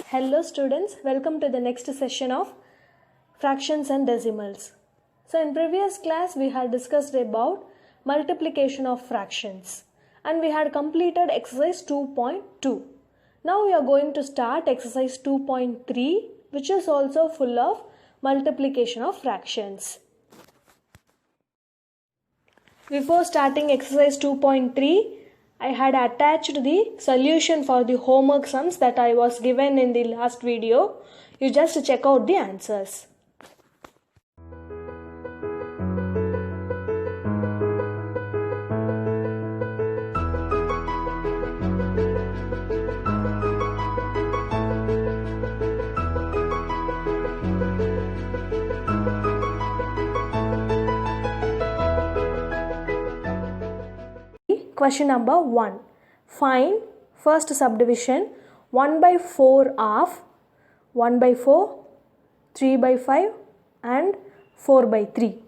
Hello students, welcome to the next session of fractions and decimals. So in previous class we had discussed about multiplication of fractions and we had completed exercise 2.2. Now we are going to start exercise 2.3, which is also full of multiplication of fractions. Before starting exercise 2.3, I had attached the solution for the homework sums that I was given in the last video. You just check out the answers. Question number 1. Find first subdivision 1 by 4 of 1 by 4, 3 by 5 and 4 by 3.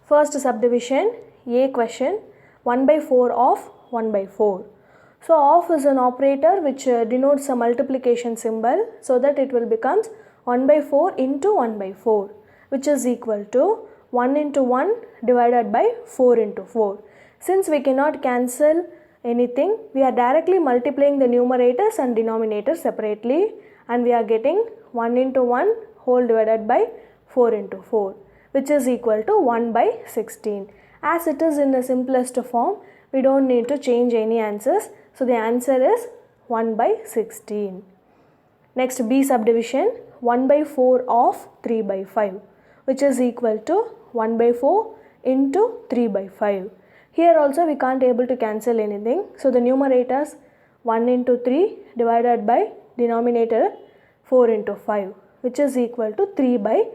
First subdivision, A question, 1 by 4 of 1 by 4. So of is an operator which denotes a multiplication symbol, so that it will become 1 by 4 into 1 by 4, which is equal to 1 into 1 divided by 4 into 4. Since we cannot cancel anything, we are directly multiplying the numerators and denominators separately, and we are getting 1 into 1 whole divided by 4 into 4, which is equal to 1 by 16. As it is in the simplest form, we don't need to change any answers. So the answer is 1 by 16. Next, B subdivision, 1 by 4 of 3 by 5, which is equal to 1 by 4 into 3 by 5. Here also we can't able to cancel anything. So the numerators 1 into 3 divided by denominator 4 into 5, which is equal to 3 by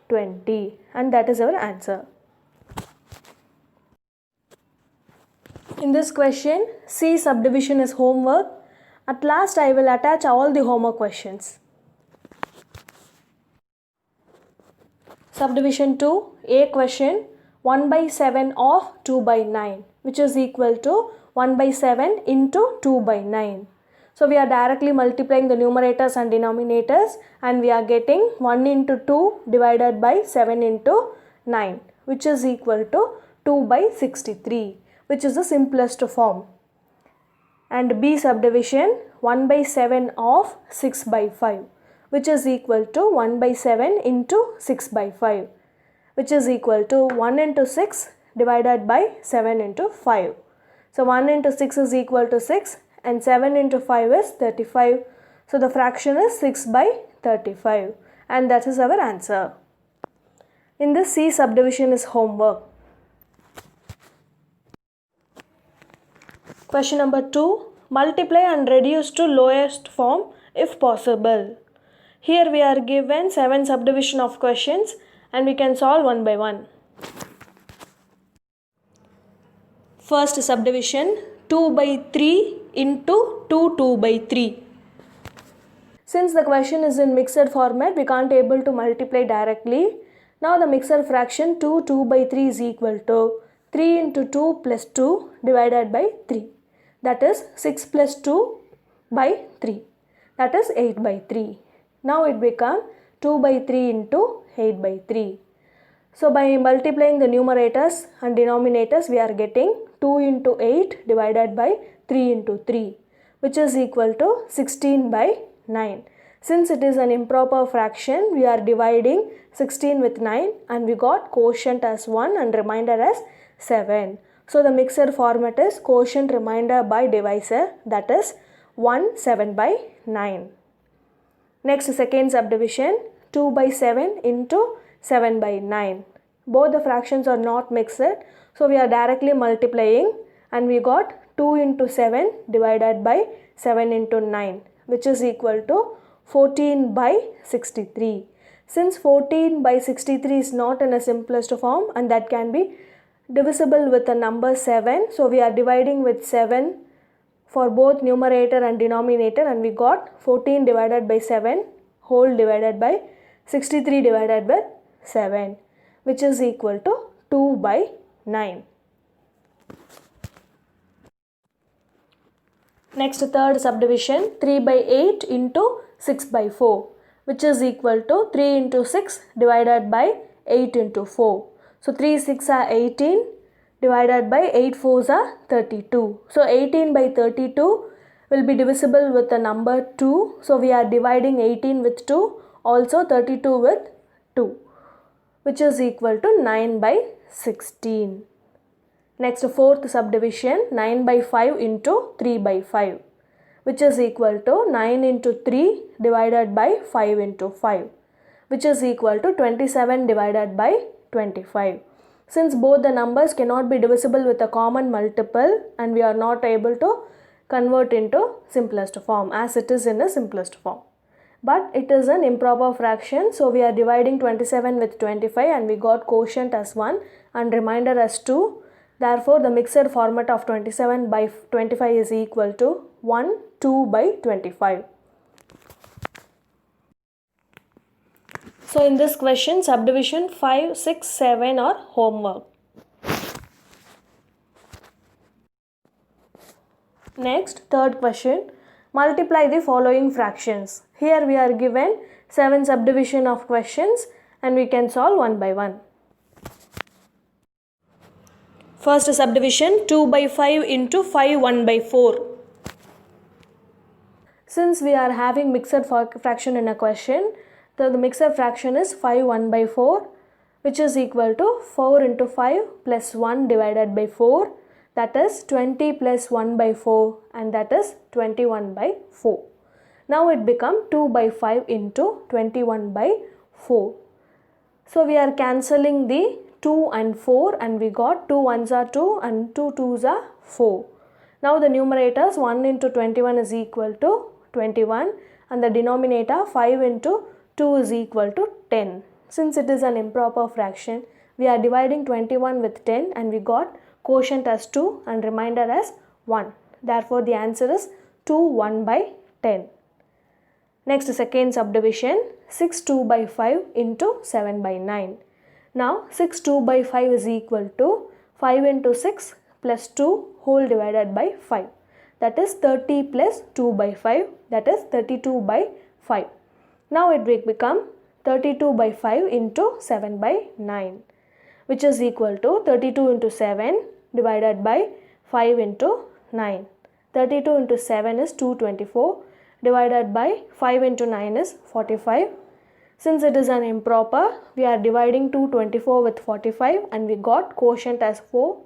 20, and that is our answer. In this question, C subdivision is homework. At last I will attach all the homework questions. Subdivision 2, A question, 1 by 7 of 2 by 9, which is equal to 1 by 7 into 2 by 9. So we are directly multiplying the numerators and denominators, and we are getting 1 into 2 divided by 7 into 9, which is equal to 2 by 63, which is the simplest form. And B subdivision, 1 by 7 of 6 by 5, which is equal to 1 by 7 into 6 by 5, which is equal to 1 into 6 divided by 7 into 5. So 1 into 6 is equal to 6 and 7 into 5 is 35. So the fraction is 6 by 35, and that is our answer. In this, C subdivision is homework. Question number 2. Multiply and reduce to lowest form if possible. Here we are given 7 subdivision of questions and we can solve one by one. First subdivision, 2 by 3 into 2 by 3. Since the question is in mixed format, we can't able to multiply directly. Now the mixed fraction 2 by 3 is equal to 3 into 2 plus 2 divided by 3. That is 6 plus 2 by 3. That is 8 by 3. Now it becomes 2 by 3 into 8 by 3. So by multiplying the numerators and denominators, we are getting 2 into 8 divided by 3 into 3, which is equal to 16 by 9. Since it is an improper fraction, we are dividing 16 with 9 and we got quotient as 1 and remainder as 7. So the mixed format is quotient remainder by divisor, that is 1 7 by 9. Next, second subdivision, 2 by 7 into 7 by 9. Both the fractions are not mixed, so we are directly multiplying and we got 2 into 7 divided by 7 into 9, which is equal to 14 by 63. Since 14 by 63 is not in a simplest form and that can be divisible with the number 7, so we are dividing with 7 for both numerator and denominator, and we got 14 divided by 7 whole divided by 63 divided by 7, which is equal to 2 by 9. Next, third subdivision, 3 by 8 into 6 by 4, which is equal to 3 into 6 divided by 8 into 4. So 3 6 are 18 divided by 8 4s are 32. So 18 by 32 will be divisible with the number 2. So we are dividing 18 with 2, also 32 with 2, which is equal to 9 by 16. Next, fourth subdivision, 9 by 5 into 3 by 5, which is equal to 9 into 3 divided by 5 into 5, which is equal to 27 divided by 25. Since both the numbers cannot be divisible with a common multiple and we are not able to convert into simplest form as it is in a simplest form. But it is an improper fraction, so we are dividing 27 with 25 and we got quotient as 1 and remainder as 2. Therefore, the mixed format of 27 by 25 is equal to 1, 2 by 25. So, in this question, subdivision 5, 6, 7 are homework. Next, third question, multiply the following fractions. Here we are given 7 subdivision of questions and we can solve one by one. First subdivision, 2 by 5 into 5 1 by 4. Since we are having mixed fraction in a question, the mixed fraction is 5 1 by 4, which is equal to 4 into 5 plus 1 divided by 4, that is 20 plus 1 by 4 and that is 21 by 4. Now it becomes 2 by 5 into 21 by 4. So we are cancelling the 2 and 4 and we got 2 1s are 2 and 2 2s are 4. Now the numerators 1 into 21 is equal to 21 and the denominator 5 into 2 is equal to 10. Since it is an improper fraction, we are dividing 21 with 10 and we got quotient as 2 and remainder as 1. Therefore the answer is 2 1 by 10. Next, second subdivision, 6 2 by 5 into 7 by 9. Now 6 2 by 5 is equal to 5 into 6 plus 2 whole divided by 5. That is 30 plus 2 by 5, that is 32 by 5. Now it will become 32 by 5 into 7 by 9, which is equal to 32 into 7 divided by 5 into 9. 32 into 7 is 224 divided by 5 into 9 is 45. Since it is an improper, we are dividing 224 with 45 and we got quotient as 4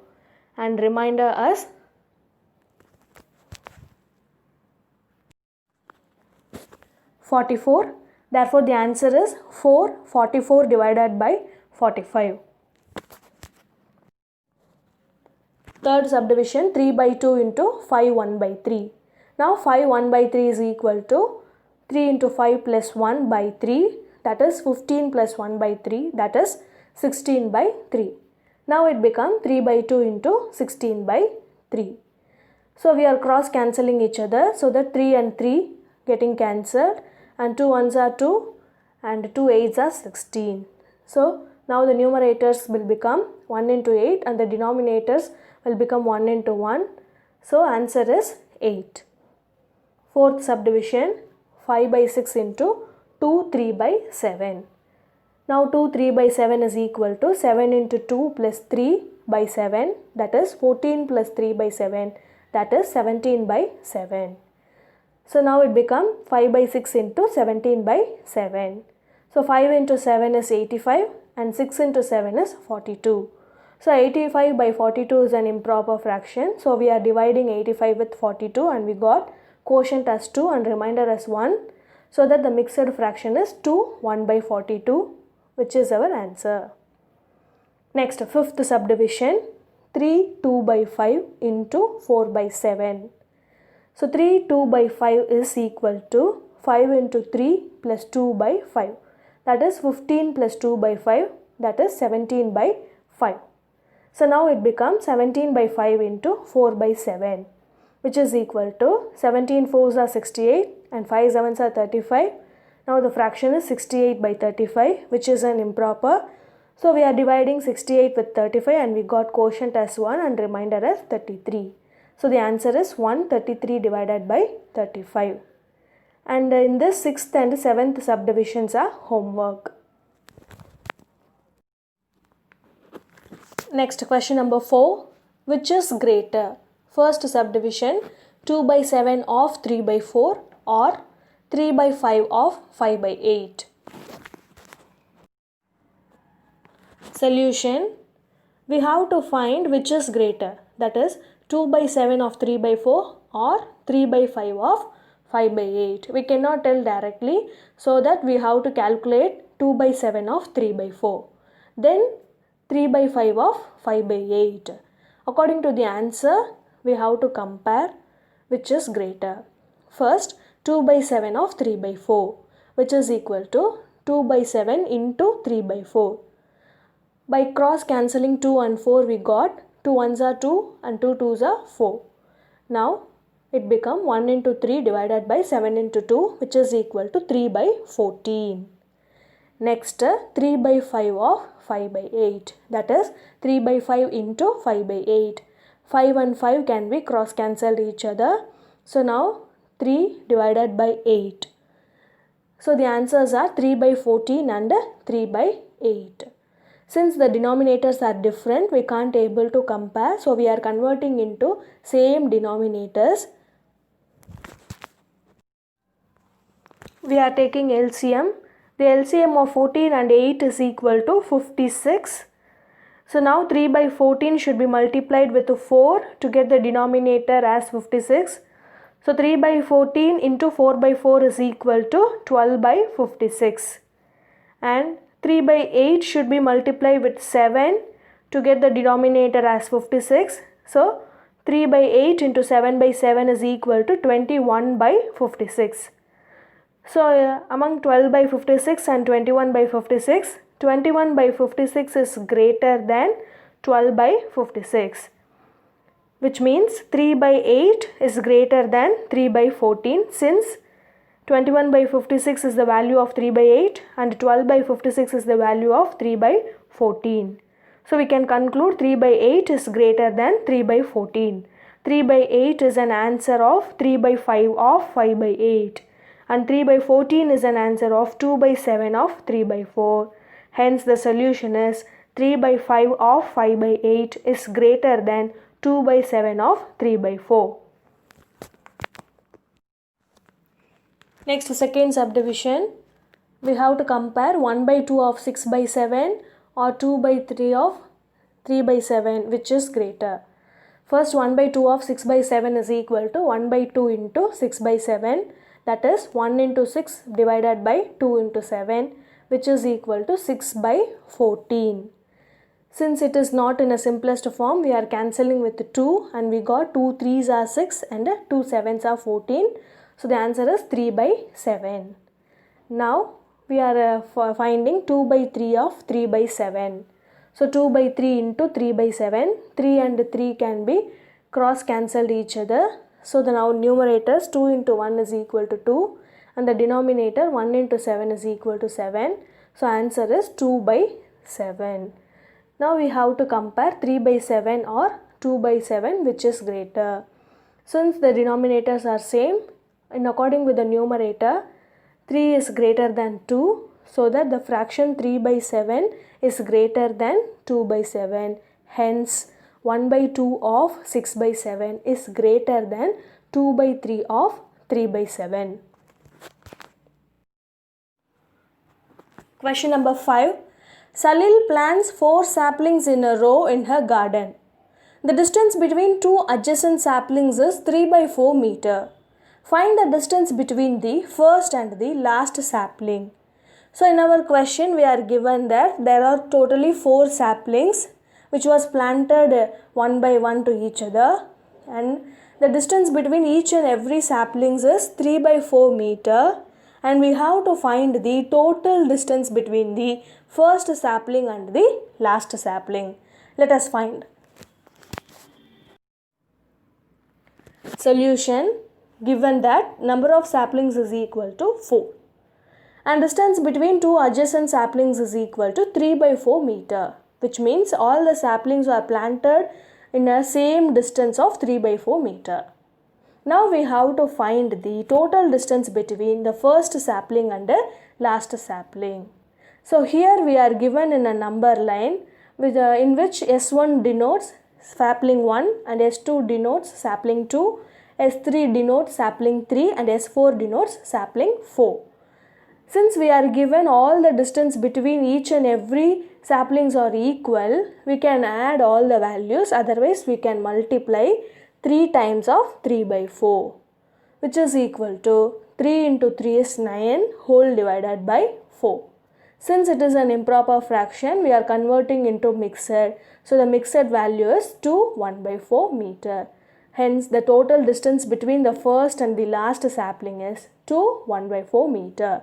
and remainder as 44. Therefore, the answer is 44 divided by 45. Third subdivision, 3 by 2 into 5 1 by 3. Now 5 1 by 3 is equal to 3 into 5 plus 1 by 3, that is 15 plus 1 by 3, that is 16 by 3. Now it becomes 3 by 2 into 16 by 3. So we are cross cancelling each other, so that 3 and 3 getting cancelled and 2 1s are 2 and 2 8s are 16. So now the numerators will become 1 into 8 and the denominators will become 1 into 1. So answer is 8. Fourth subdivision, 5 by 6 into 2 3 by 7. Now 2 3 by 7 is equal to 7 into 2 plus 3 by 7, that is 14 plus 3 by 7, that is 17 by 7. So now it becomes 5 by 6 into 17 by 7. So 5 into 7 is 85 and 6 into 7 is 42. So 85 by 42 is an improper fraction. So we are dividing 85 with 42 and we got quotient as 2 and remainder as 1. So that the mixed fraction is 2 1 by 42, which is our answer. Next, fifth subdivision, 3 2 by 5 into 4 by 7. So 3 2 by 5 is equal to 5 into 3 plus 2 by 5. That is 15 plus 2 by 5, that is 17 by 5. So now it becomes 17 by 5 into 4 by 7, which is equal to 17 4s are 68 and 5 7s are 35. Now the fraction is 68 by 35, which is an improper. So we are dividing 68 with 35 and we got quotient as 1 and remainder as 33. So the answer is 133 divided by 35. And in this 6th and 7th subdivisions are homework. Next, question number 4. Which is greater? First subdivision, 2 by 7 of 3 by 4 or 3 by 5 of 5 by 8. Solution, we have to find which is greater, that is 2 by 7 of 3 by 4 or 3 by 5 of 5 by 8. We cannot tell directly, so that we have to calculate 2 by 7 of 3 by 4. Then 3 by 5 of 5 by 8. According to the answer, we have to compare which is greater. First, 2 by 7 of 3 by 4, which is equal to 2 by 7 into 3 by 4. By cross cancelling 2 and 4, we got 2 1s are 2 and 2 2s are 4. Now it become 1 into 3 divided by 7 into 2, which is equal to 3 by 14. Next, 3 by 5 of 5 by 8, that is 3 by 5 into 5 by 8. 5 and 5 can be cross cancelled each other. So now 3 divided by 8. So the answers are 3 by 14 and 3 by 8. Since the denominators are different, we can't able to compare. So we are converting into same denominators. We are taking LCM. The LCM of 14 and 8 is equal to 56. So now 3 by 14 should be multiplied with 4 to get the denominator as 56. So 3 by 14 into 4 by 4 is equal to 12 by 56. And 3 by 8 should be multiplied with 7 to get the denominator as 56. So 3 by 8 into 7 by 7 is equal to 21 by 56. So among 12 by 56 and 21 by 56, 21 by 56 is greater than 12 by 56. Which means 3 by 8 is greater than 3 by 14, since 21 by 56 is the value of 3 by 8 and 12 by 56 is the value of 3 by 14. So we can conclude 3 by 8 is greater than 3 by 14. 3 by 8 is an answer of 3 by 5 of 5 by 8. And 3 by 14 is an answer of 2 by 7 of 3 by 4. Hence the solution is 3 by 5 of 5 by 8 is greater than 2 by 7 of 3 by 4. Next, second subdivision, we have to compare 1 by 2 of 6 by 7 or 2 by 3 of 3 by 7, which is greater. First, 1 by 2 of 6 by 7 is equal to 1 by 2 into 6 by 7, that is 1 into 6 divided by 2 into 7, which is equal to 6 by 14. Since it is not in a simplest form, we are cancelling with 2 and we got 2 3s are 6 and 2 7s are 14. So the answer is 3 by 7. Now we are finding 2 by 3 of 3 by 7. So 2 by 3 into 3 by 7. 3 and 3 can be cross cancelled each other. So the now numerators 2 into 1 is equal to 2 and the denominator 1 into 7 is equal to 7. So answer is 2 by 7. Now we have to compare 3 by 7 or 2 by 7, which is greater. Since the denominators are same, in according with the numerator, 3 is greater than 2, so that the fraction 3 by 7 is greater than 2 by 7. Hence 1 by 2 of 6 by 7 is greater than 2 by 3 of 3 by 7. Question number 5. Salil plants 4 saplings in a row in her garden. The distance between 2 adjacent saplings is 3 by 4 meter. Find the distance between the first and the last sapling. So in our question, we are given that there are totally 4 saplings which was planted one by one to each other, and the distance between each and every saplings is 3 by 4 meter, and we have to find the total distance between the first sapling and the last sapling. Let us find. Solution. Given that number of saplings is equal to 4 and distance between two adjacent saplings is equal to 3 by 4 meter, which means all the saplings are planted in a same distance of 3 by 4 meter. Now we have to find the total distance between the first sapling and the last sapling. So here we are given in a number line in which S1 denotes sapling 1 and S2 denotes sapling 2, S3 denotes sapling 3 and S4 denotes sapling 4. Since we are given all the distance between each and every saplings are equal, we can add all the values, otherwise we can multiply 3 times of 3 by 4, which is equal to 3 into 3 is 9 whole divided by 4. Since it is an improper fraction, we are converting into mixed, so the mixed value is 2 1 by 4 meter. Hence the total distance between the first and the last sapling is 2 1 by 4 meter.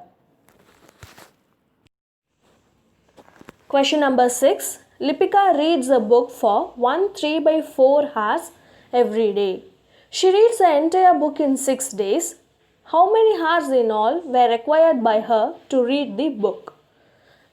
Question number 6. Lipika reads a book for 1 3 by 4 hours every day. She reads the entire book in 6 days. How many hours in all were required by her to read the book?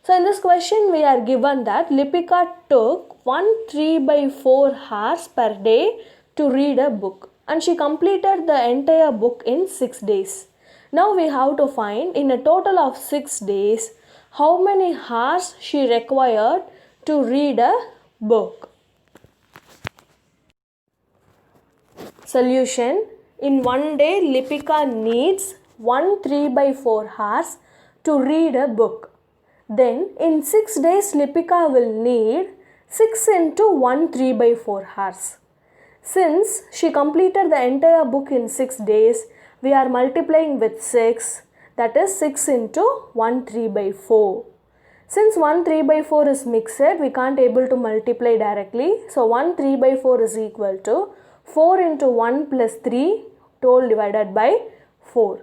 So in this question we are given that Lipika took 1 3 by 4 hours per day to read a book and she completed the entire book in 6 days. Now we have to find in a total of 6 days how many hours she required to read a book. Solution. In one day Lipika needs 1 3 by 4 hours to read a book. Then in 6 days Lipika will need 6 into 1 3 by 4 hours. Since she completed the entire book in 6 days, we are multiplying with 6, that is 6 into 1 3 by 4. Since 1 3 by 4 is mixed, we can't able to multiply directly. So 1 3 by 4 is equal to 4 into 1 plus 3 whole divided by 4.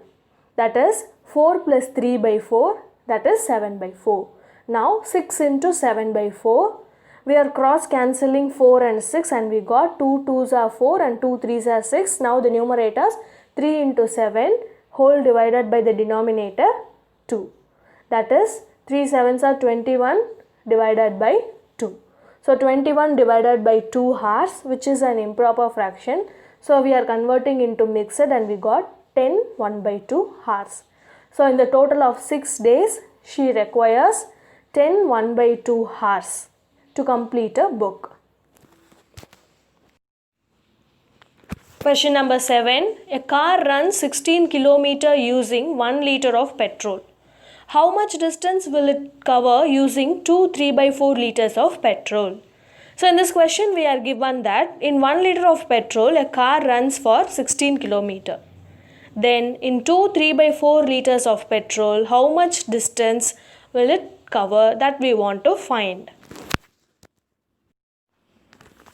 That is 4 plus 3 by 4, that is 7 by 4. Now 6 into 7 by 4. We are cross cancelling 4 and 6 and we got 2 2s are 4 and 2 3s are 6. Now the numerators 3 into 7 whole divided by the denominator 2. That is 3 7s are 21 divided by 2. So 21 divided by 2 hours, which is an improper fraction. So we are converting into mixed and we got 10 1 by 2 hours. So in the total of 6 days, she requires 10 1 by 2 hours to complete a book. Question number 7. A car runs 16 km using 1 liter of petrol. How much distance will it cover using 2 3 by 4 liters of petrol? So in this question we are given that in 1 liter of petrol a car runs for 16 km. Then in 2 3 by 4 liters of petrol how much distance will it cover, that we want to find.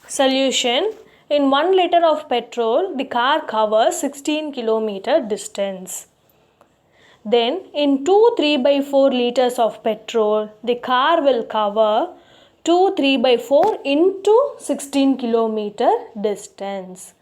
Solution. In 1 liter of petrol the car covers 16 km distance. Then in 2 3 by 4 liters of petrol the car will cover 2 3 by 4 into 16 km distance.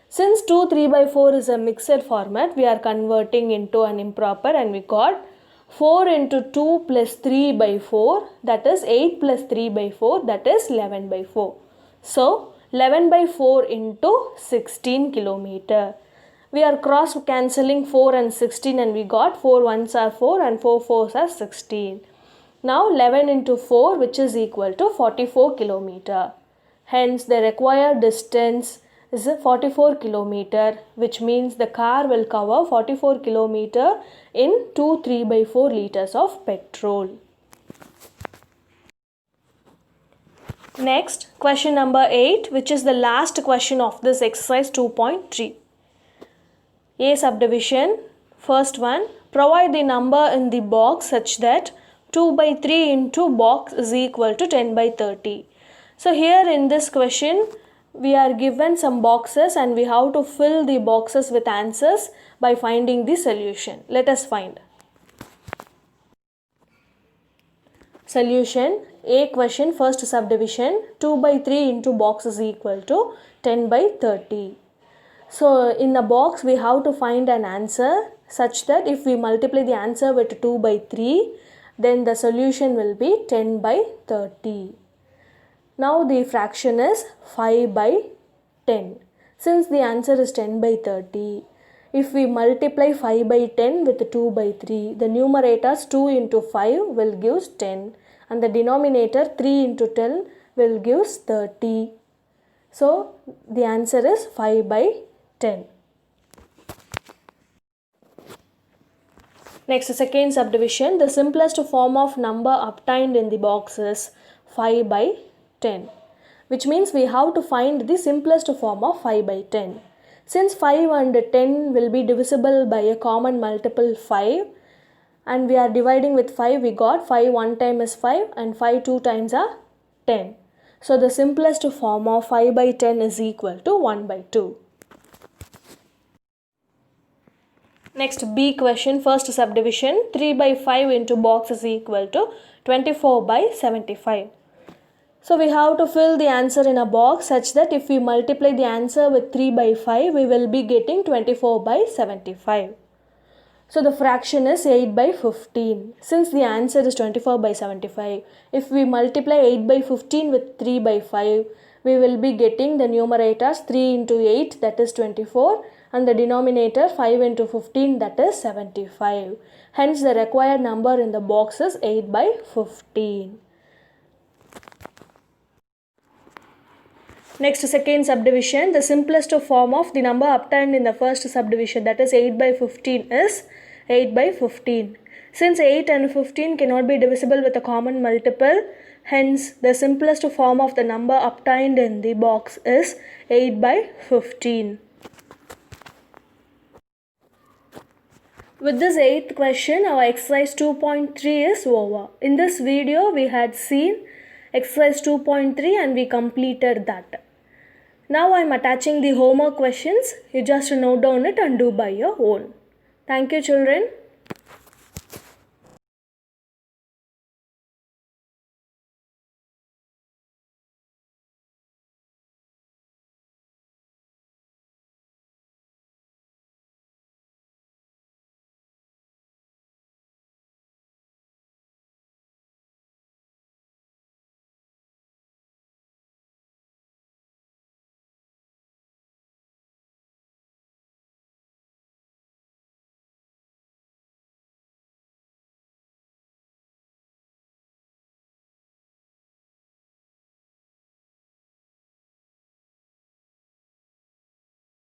Since 2 3 by 4 is a mixed format, we are converting into an improper and we got 4 into 2 plus 3 by 4, that is 8 plus 3 by 4, that is 11 by 4. So 11 by 4 into 16 km. We are cross cancelling 4 and 16 and we got 4 1s are 4 and 4 4s are 16. Now 11 into 4, which is equal to 44 km. Hence the required distance is 44 km, which means the car will cover 44 km in 2 3 by 4 liters of petrol. Next, question number 8, which is the last question of this exercise 2.3. A subdivision. First one, provide the number in the box such that 2 by 3 into box is equal to 10 by 30. So here in this question, we are given some boxes and we have to fill the boxes with answers by finding the solution. Let us find. Solution. A question, first subdivision, 2 by 3 into box is equal to 10 by 30. So in the box we have to find an answer. such that if we multiply the answer with 2 by 3, then the solution will be 10 by 30. Now the fraction is 5 by 10. Since the answer is 10 by 30, if we multiply 5 by 10 with 2 by 3, the numerators 2 into 5 will give 10 and the denominator 3 into 10 will give 30. So the answer is 5 by 10. Next, second subdivision. The simplest form of number obtained in the box is 5 by 10, which means we have to find the simplest form of 5 by 10. Since 5 and 10 will be divisible by a common multiple 5 and we are dividing with 5, we got 5 one time is 5 and 5 two times are 10. So the simplest form of 5 by 10 is equal to 1 by 2. Next, B question, first subdivision. 3 by 5 into box is equal to 24 by 75. So we have to fill the answer in a box such that if we multiply the answer with 3 by 5, we will be getting 24 by 75. So the fraction is 8 by 15. Since the answer is 24 by 75, if we multiply 8 by 15 with 3 by 5, we will be getting the numerators 3 into 8, that is 24, and the denominator 5 into 15, that is 75. Hence the required number in the box is 8 by 15. Next, second subdivision. The simplest form of the number obtained in the first subdivision, that is 8 by 15, is 8 by 15. Since 8 and 15 cannot be divisible with a common multiple, hence the simplest form of the number obtained in the box is 8 by 15. With this 8th question, our exercise 2.3 is over. In this video, we had seen exercise 2.3 and we completed that. Now I am attaching the homework questions. You just note down it and do by your own. Thank you, children.